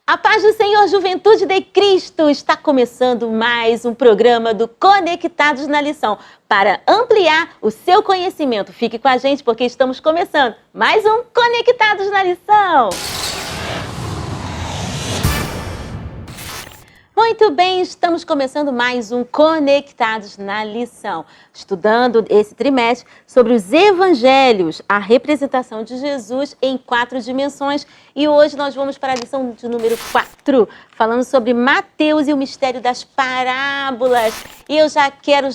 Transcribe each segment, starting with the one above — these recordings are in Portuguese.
A paz do Senhor, juventude de Cristo! Está começando mais um programa do Conectados na Lição. Para ampliar o seu conhecimento, fique com a gente porque estamos começando mais um Conectados na Lição. Muito bem, estamos começando mais um Conectados na Lição, estudando esse trimestre sobre os evangelhos, a representação de Jesus em 4 dimensões. E hoje nós vamos para a lição de número 4, falando sobre Mateus e o mistério das parábolas. E eu já quero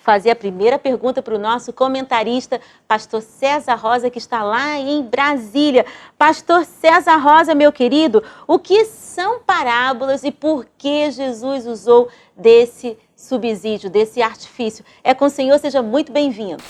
fazer a primeira pergunta para o nosso comentarista, pastor César Rosa, que está lá em Brasília. Pastor César Rosa, meu querido, o que são parábolas e por que Jesus usou desse subsídio, desse artifício? É com o Senhor, seja muito bem-vindo.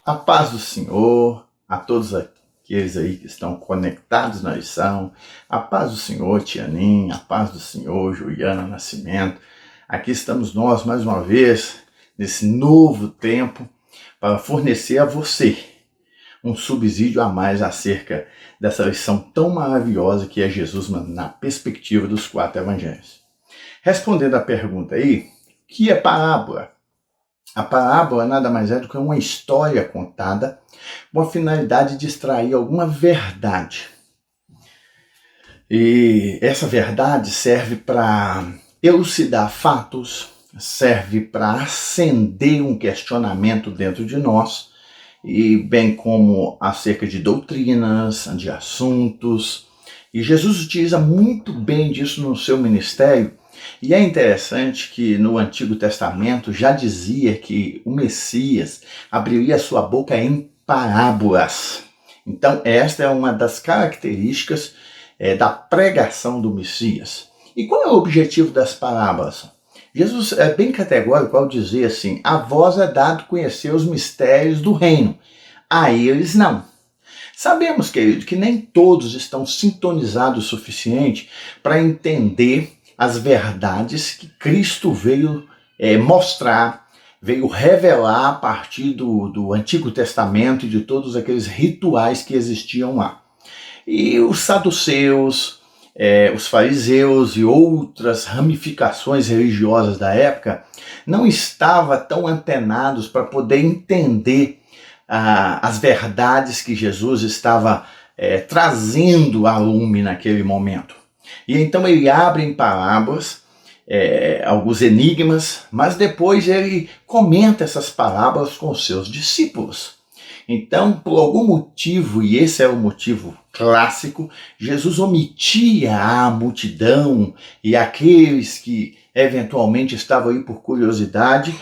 A paz do Senhor, a todos aqueles aí que estão conectados na lição. A paz do Senhor, Tianin, a paz do Senhor, Juliana Nascimento. Aqui estamos nós mais uma vez, nesse novo tempo, para fornecer a você um subsídio a mais acerca dessa lição tão maravilhosa que é Jesus na perspectiva dos 4 evangelhos. Respondendo à pergunta aí, o que é parábola? A parábola nada mais é do que uma história contada com a finalidade de extrair alguma verdade. E essa verdade serve para elucidar fatos, serve para acender um questionamento dentro de nós, e bem como acerca de doutrinas, de assuntos. E Jesus utiliza muito bem disso no seu ministério. E é interessante que no Antigo Testamento já dizia que o Messias abriria sua boca em parábolas. Então esta é uma das características da pregação do Messias. E qual é o objetivo das parábolas? Jesus é bem categórico ao dizer assim: a vós é dado conhecer os mistérios do reino, a eles não. Sabemos, querido, que nem todos estão sintonizados o suficiente para entender as verdades que Cristo veio mostrar, veio revelar a partir do Antigo Testamento e de todos aqueles rituais que existiam lá. E os saduceus, os fariseus e outras ramificações religiosas da época não estavam tão antenados para poder entender as verdades que Jesus estava trazendo à lume naquele momento. E então ele abre em parábolas alguns enigmas, mas depois ele comenta essas parábolas com os seus discípulos. Então, por algum motivo, e esse é o motivo clássico, Jesus omitia a multidão e aqueles que eventualmente estavam aí por curiosidade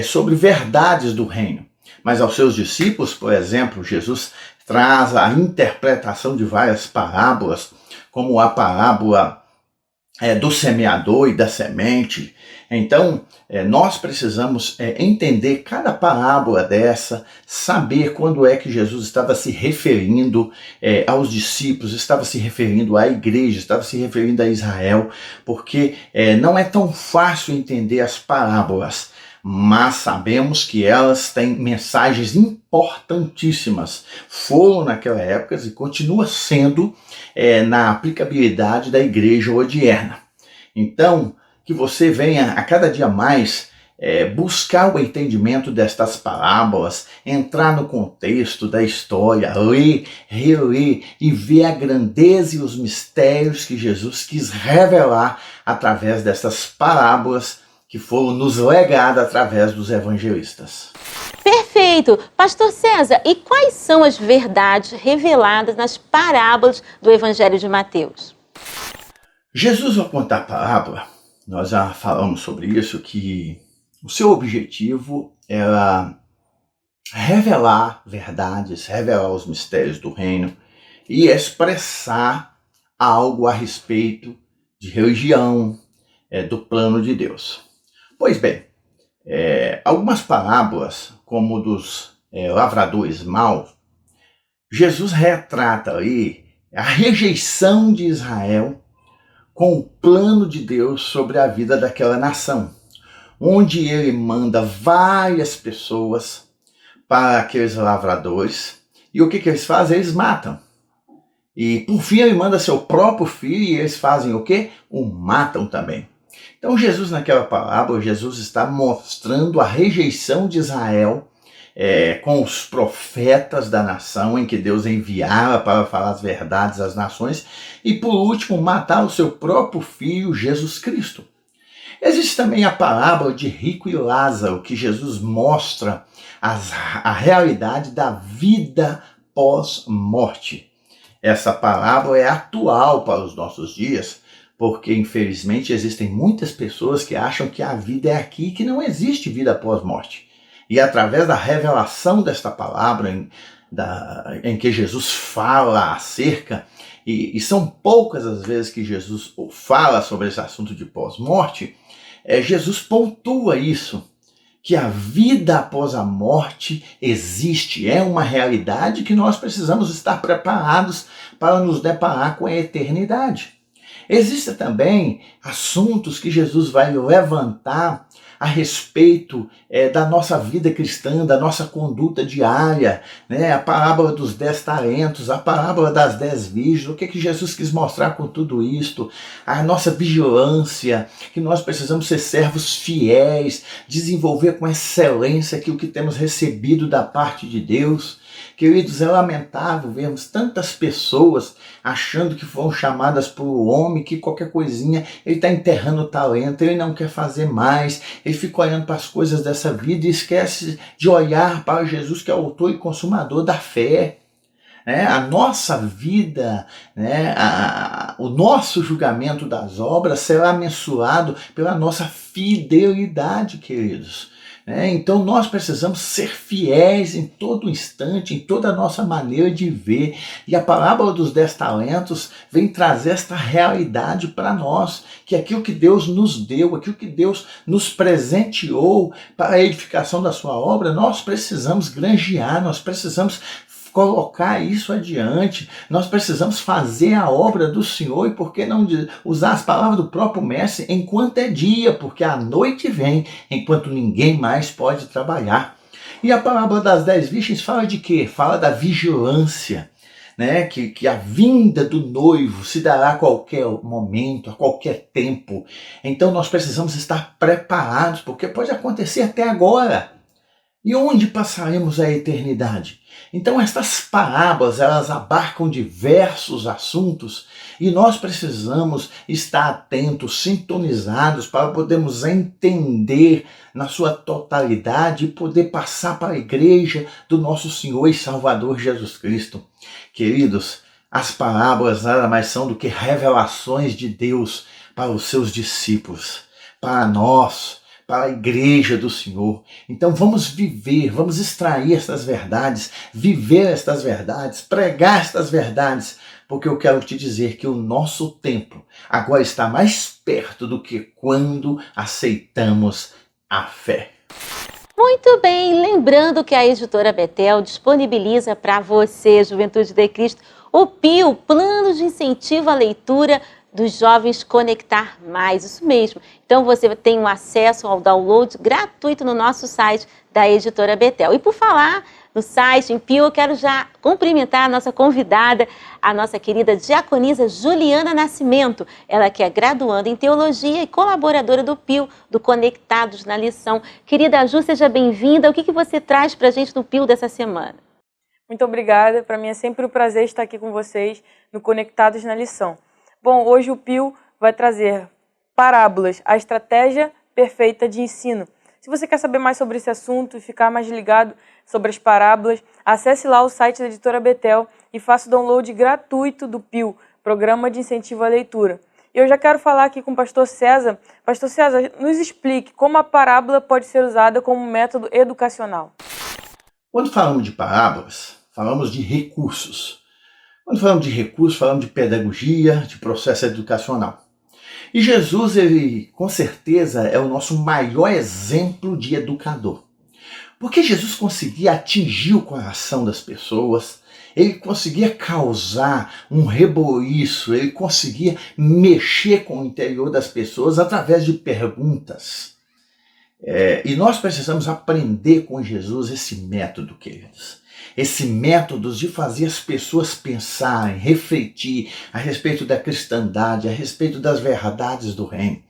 sobre verdades do reino. Mas aos seus discípulos, por exemplo, Jesus traz a interpretação de várias parábolas, como a parábola do semeador e da semente. Então, nós precisamos entender cada parábola dessa, saber quando é que Jesus estava se referindo aos discípulos, estava se referindo à igreja, estava se referindo a Israel, porque não é tão fácil entender as parábolas, mas sabemos que elas têm mensagens importantíssimas. Foram naquela época e continua sendo na aplicabilidade da igreja odierna. Então, que você venha a cada dia mais buscar o entendimento destas parábolas, entrar no contexto da história, ler, reler e ver a grandeza e os mistérios que Jesus quis revelar através dessas parábolas que foram nos legadas através dos evangelistas. Perfeito! Pastor César, e quais são as verdades reveladas nas parábolas do Evangelho de Mateus? Jesus, ao contar parábola, nós já falamos sobre isso, que o seu objetivo era revelar verdades, revelar os mistérios do reino e expressar algo a respeito de religião, do plano de Deus. Pois bem, algumas parábolas, como dos lavradores maus, Jesus retrata aí a rejeição de Israel com o plano de Deus sobre a vida daquela nação, onde ele manda várias pessoas para aqueles lavradores, e o que eles fazem? Eles matam. E por fim ele manda seu próprio filho e eles fazem o quê? O matam também. Então Jesus naquela parábola, Jesus está mostrando a rejeição de Israel com os profetas da nação em que Deus enviava para falar as verdades às nações e por último matar o seu próprio filho Jesus Cristo. Existe também a parábola de Rico e Lázaro, que Jesus mostra a realidade da vida pós-morte. Essa parábola é atual para os nossos dias, porque infelizmente existem muitas pessoas que acham que a vida é aqui e que não existe vida pós-morte. E através da revelação desta palavra, em que Jesus fala acerca, e são poucas as vezes que Jesus fala sobre esse assunto de pós-morte, Jesus pontua isso, que a vida após a morte existe, é uma realidade que nós precisamos estar preparados para nos deparar com a eternidade. Existem também assuntos que Jesus vai levantar a respeito da nossa vida cristã, da nossa conduta diária, né? A parábola dos 10 talentos, a parábola das 10 virgens, o que Jesus quis mostrar com tudo isto, a nossa vigilância, que nós precisamos ser servos fiéis, desenvolver com excelência aquilo que temos recebido da parte de Deus. Queridos, é lamentável vermos tantas pessoas achando que foram chamadas por um homem, que qualquer coisinha ele está enterrando o talento, ele não quer fazer mais, ele fica olhando para as coisas dessa vida e esquece de olhar para Jesus, que é o autor e consumador da fé. A nossa vida, o nosso julgamento das obras será mensurado pela nossa fidelidade, queridos. Então nós precisamos ser fiéis em todo instante, em toda a nossa maneira de ver. E a parábola dos 10 talentos vem trazer esta realidade para nós, que aquilo que Deus nos deu, aquilo que Deus nos presenteou para a edificação da sua obra, nós precisamos granjear, nós precisamos colocar isso adiante, nós precisamos fazer a obra do Senhor, e por que não usar as palavras do próprio mestre, enquanto é dia, porque a noite vem, enquanto ninguém mais pode trabalhar. E a parábola das 10 virgens fala de quê? Fala da vigilância, que a vinda do noivo se dará a qualquer momento, a qualquer tempo. Então nós precisamos estar preparados, porque pode acontecer até agora. E onde passaremos a eternidade? Então estas parábolas, elas abarcam diversos assuntos e nós precisamos estar atentos, sintonizados para podermos entender na sua totalidade e poder passar para a igreja do nosso Senhor e Salvador Jesus Cristo. Queridos, as parábolas nada mais são do que revelações de Deus para os seus discípulos, para nós, para a igreja do Senhor. Então vamos viver, vamos extrair estas verdades, viver estas verdades, pregar estas verdades, porque eu quero te dizer que o nosso tempo agora está mais perto do que quando aceitamos a fé. Muito bem, lembrando que a editora Betel disponibiliza para você, Juventude de Cristo, o PIO, Plano de Incentivo à Leitura dos Jovens Conectar Mais, isso mesmo. Então você tem um acesso ao download gratuito no nosso site da editora Betel. E por falar no site, em PIO, eu quero já cumprimentar a nossa convidada, a nossa querida diaconisa Juliana Nascimento, ela que é graduanda em Teologia e colaboradora do PIO, do Conectados na Lição. Querida Ju, seja bem-vinda. O que você traz para a gente no PIO dessa semana? Muito obrigada, para mim é sempre um prazer estar aqui com vocês no Conectados na Lição. Bom, hoje o PIO vai trazer parábolas, a estratégia perfeita de ensino. Se você quer saber mais sobre esse assunto e ficar mais ligado sobre as parábolas, acesse lá o site da editora Betel e faça o download gratuito do PIO, Programa de Incentivo à Leitura. Eu já quero falar aqui com o pastor César. Pastor César, nos explique como a parábola pode ser usada como método educacional. Quando falamos de parábolas, falamos de recursos. Quando falamos de recursos, falamos de pedagogia, de processo educacional. E Jesus, ele com certeza é o nosso maior exemplo de educador. Porque Jesus conseguia atingir o coração das pessoas, ele conseguia causar um reboliço, ele conseguia mexer com o interior das pessoas através de perguntas. E nós precisamos aprender com Jesus esse método, queridos. esse método de fazer as pessoas pensarem, refletir a respeito da cristandade, a respeito das verdades do reino.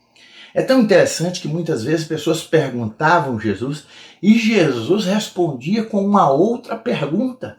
É tão interessante que muitas vezes pessoas perguntavam a Jesus e Jesus respondia com uma outra pergunta.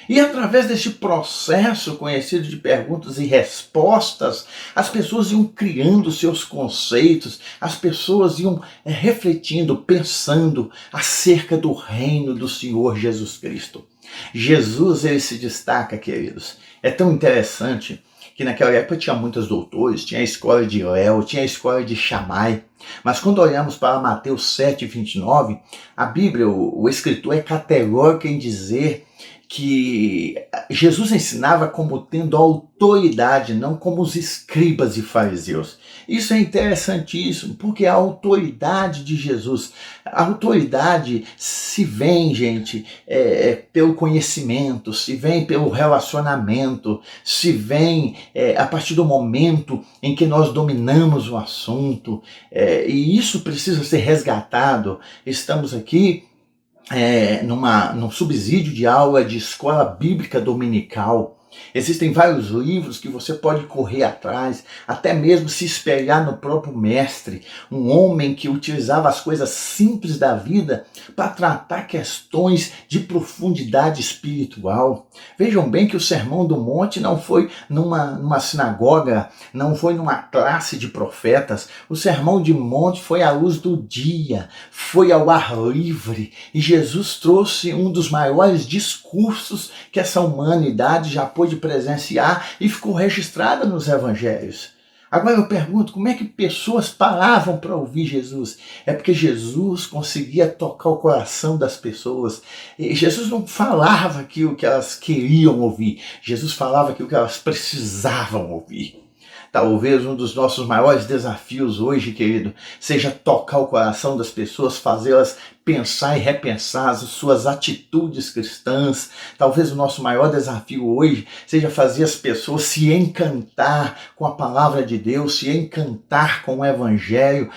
E através deste processo conhecido de perguntas e respostas, as pessoas iam criando seus conceitos, as pessoas iam refletindo, pensando acerca do reino do Senhor Jesus Cristo. Jesus, ele se destaca, queridos. É tão interessante que naquela época tinha muitos doutores, tinha a escola de Léo, tinha a escola de Shammai. Mas quando olhamos para Mateus 7:29, a Bíblia, o escritor é categórico em dizer que Jesus ensinava como tendo autoridade, não como os escribas e fariseus. Isso é interessantíssimo, porque a autoridade de Jesus, a autoridade se vem, gente, pelo conhecimento, se vem pelo relacionamento, se vem a partir do momento em que nós dominamos o assunto, e isso precisa ser resgatado. Estamos aqui num subsídio de aula de escola bíblica dominical. Existem vários livros que você pode correr atrás, até mesmo se espelhar no próprio mestre, um homem que utilizava as coisas simples da vida para tratar questões de profundidade espiritual. Vejam bem que o Sermão do Monte não foi numa sinagoga, não foi numa classe de profetas. O Sermão do Monte foi à luz do dia, foi ao ar livre, e Jesus trouxe um dos maiores discursos que essa humanidade já pôde presenciar e ficou registrada nos evangelhos. Agora eu pergunto, como é que pessoas paravam para ouvir Jesus? É porque Jesus conseguia tocar o coração das pessoas. E Jesus não falava aquilo que elas queriam ouvir, Jesus falava aquilo que elas precisavam ouvir. Talvez um dos nossos maiores desafios hoje, querido, seja tocar o coração das pessoas, fazê-las pensar e repensar as suas atitudes cristãs. Talvez o nosso maior desafio hoje seja fazer as pessoas se encantar com a palavra de Deus, se encantar com o Evangelho.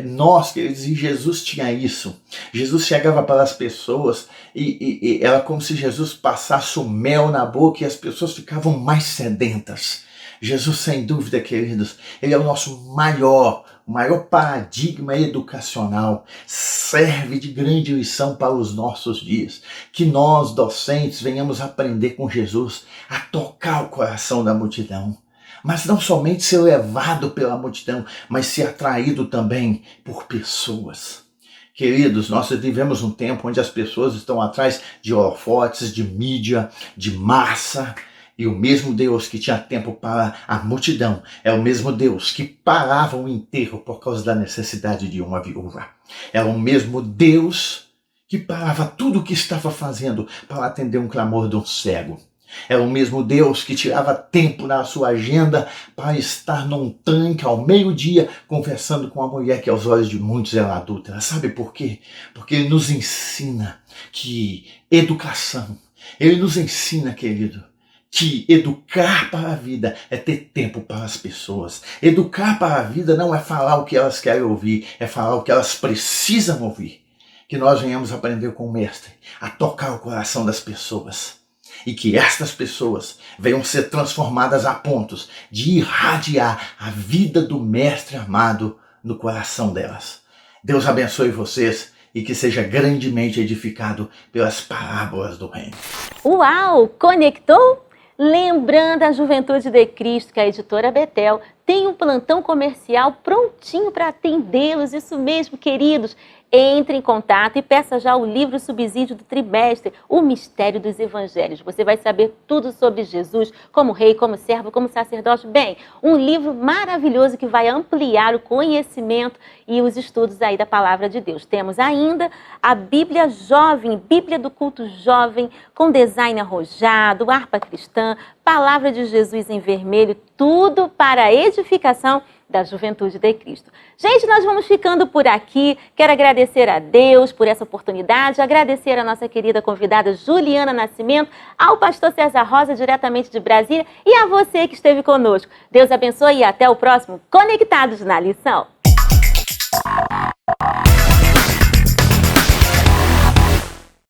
Nós, queridos, e Jesus tinha isso. Jesus chegava para as pessoas e era como se Jesus passasse o mel na boca e as pessoas ficavam mais sedentas. Jesus, sem dúvida, queridos, ele é o nosso maior paradigma educacional, serve de grande lição para os nossos dias. Que nós, docentes, venhamos aprender com Jesus a tocar o coração da multidão. Mas não somente ser levado pela multidão, mas ser atraído também por pessoas. Queridos, nós vivemos um tempo onde as pessoas estão atrás de holofotes, de mídia, de massa. E o mesmo Deus que tinha tempo para a multidão é o mesmo Deus que parava o enterro por causa da necessidade de uma viúva. É o mesmo Deus que parava tudo o que estava fazendo para atender um clamor de um cego. É o mesmo Deus que tirava tempo na sua agenda para estar num tanque ao meio-dia conversando com uma mulher que aos olhos de muitos era adúltera. Sabe por quê? Porque ele nos ensina que educação, ele nos ensina, querido, que educar para a vida é ter tempo para as pessoas. Educar para a vida não é falar o que elas querem ouvir, é falar o que elas precisam ouvir. Que nós venhamos aprender com o Mestre a tocar o coração das pessoas. E que estas pessoas venham ser transformadas a pontos de irradiar a vida do Mestre amado no coração delas. Deus abençoe vocês e que seja grandemente edificado pelas parábolas do reino. Uau! Conectou? Lembrando a Juventude de Cristo que a editora Betel tem um plantão comercial prontinho para atendê-los. Isso mesmo, queridos. Entre em contato e peça já o livro subsídio do trimestre, O Mistério dos Evangelhos. Você vai saber tudo sobre Jesus, como rei, como servo, como sacerdote. Bem, um livro maravilhoso que vai ampliar o conhecimento e os estudos aí da Palavra de Deus. Temos ainda a Bíblia Jovem, Bíblia do Culto Jovem, com design arrojado, harpa cristã, Palavra de Jesus em vermelho, tudo para a edificação da Juventude de Cristo. Gente, nós vamos ficando por aqui. Quero agradecer a Deus por essa oportunidade, agradecer a nossa querida convidada Juliana Nascimento, ao pastor César Rosa, diretamente de Brasília, e a você que esteve conosco. Deus abençoe e até o próximo Conectados na Lição.